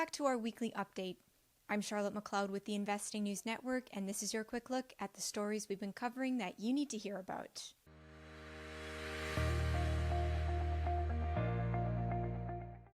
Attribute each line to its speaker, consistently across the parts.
Speaker 1: back to our weekly update. I'm Charlotte McLeod with the Investing News Network, and this is your quick look at the stories we've been covering that you need to hear about.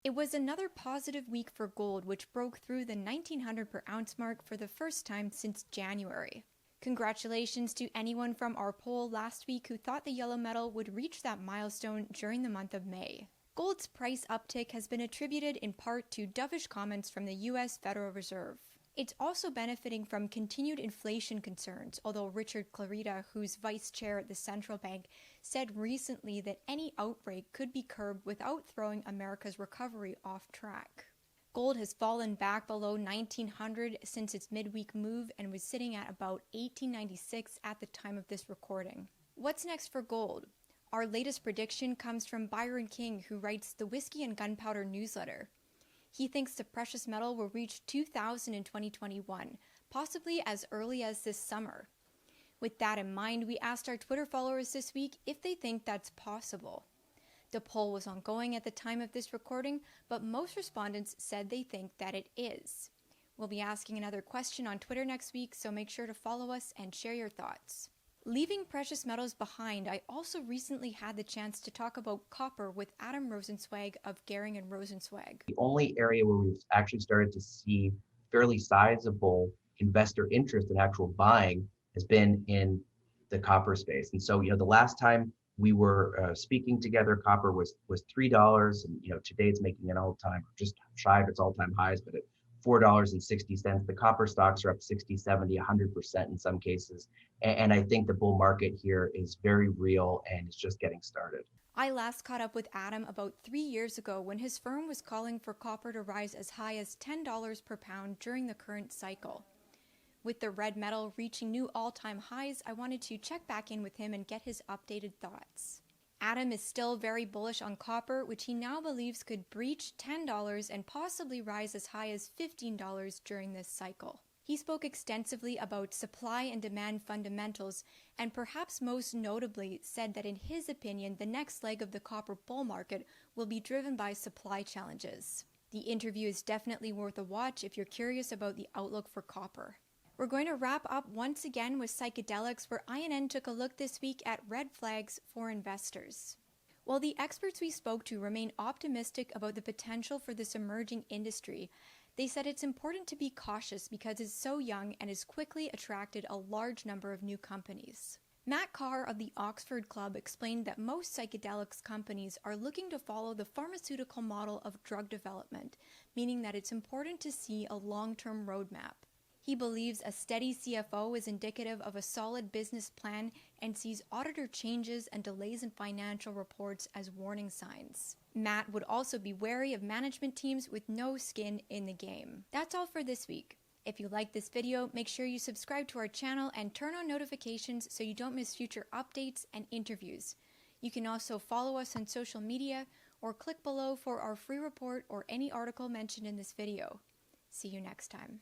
Speaker 1: It was another positive week for gold, which broke through the $1,900 per ounce mark for the first time since January. Congratulations to anyone from our poll last week who thought the yellow metal would reach that milestone during the month of May. Gold's price uptick has been attributed in part to dovish comments from the U.S. Federal Reserve. It's also benefiting from continued inflation concerns, although Richard Clarida, who's vice chair at the central bank, said recently that any outbreak could be curbed without throwing America's recovery off track. Gold has fallen back below 1,900 since its midweek move and was sitting at about 1,896 at the time of this recording. What's next for gold? Our latest prediction comes from Byron King, who writes the Whiskey Gunpowder newsletter. He thinks the precious metal will reach 2,000 in 2021, possibly as early as this summer. With that in mind, we asked our Twitter followers this week if they think that's possible. The poll was ongoing at the time of this recording, but most respondents said they think that it is. We'll be asking another question on Twitter next week, so make sure to follow us and share your thoughts. Leaving precious metals behind, I also recently had the chance to talk about copper with Adam Rosenzweig of Gehring & Rosenzweig.
Speaker 2: The only area where we've actually started to see fairly sizable investor interest in actual buying has been in the copper space. And so, the last time we were speaking together, copper was $3, and today it's making an all-time, just shy of its all-time highs, but at $4.60. The copper stocks are up 60, 70, 100% in some cases. And I think the bull market here is very real and it's just getting started.
Speaker 1: I last caught up with Adam about 3 years ago when his firm was calling for copper to rise as high as $10 per pound during the current cycle. With the red metal reaching new all-time highs, I wanted to check back in with him and get his updated thoughts. Adam is still very bullish on copper, which he now believes could breach $10 and possibly rise as high as $15 during this cycle. He spoke extensively about supply and demand fundamentals, and perhaps most notably said that in his opinion, the next leg of the copper bull market will be driven by supply challenges. The interview is definitely worth a watch if you're curious about the outlook for copper. We're going to wrap up once again with psychedelics, where INN took a look this week at red flags for investors. While the experts we spoke to remain optimistic about the potential for this emerging industry, they said it's important to be cautious because it's so young and has quickly attracted a large number of new companies. Matt Carr of the Oxford Club explained that most psychedelics companies are looking to follow the pharmaceutical model of drug development, meaning that it's important to see a long-term roadmap. He believes a steady CFO is indicative of a solid business plan and sees auditor changes and delays in financial reports as warning signs. Matt would also be wary of management teams with no skin in the game. That's all for this week. If you like this video, make sure you subscribe to our channel and turn on notifications so you don't miss future updates and interviews. You can also follow us on social media or click below for our free report or any article mentioned in this video. See you next time.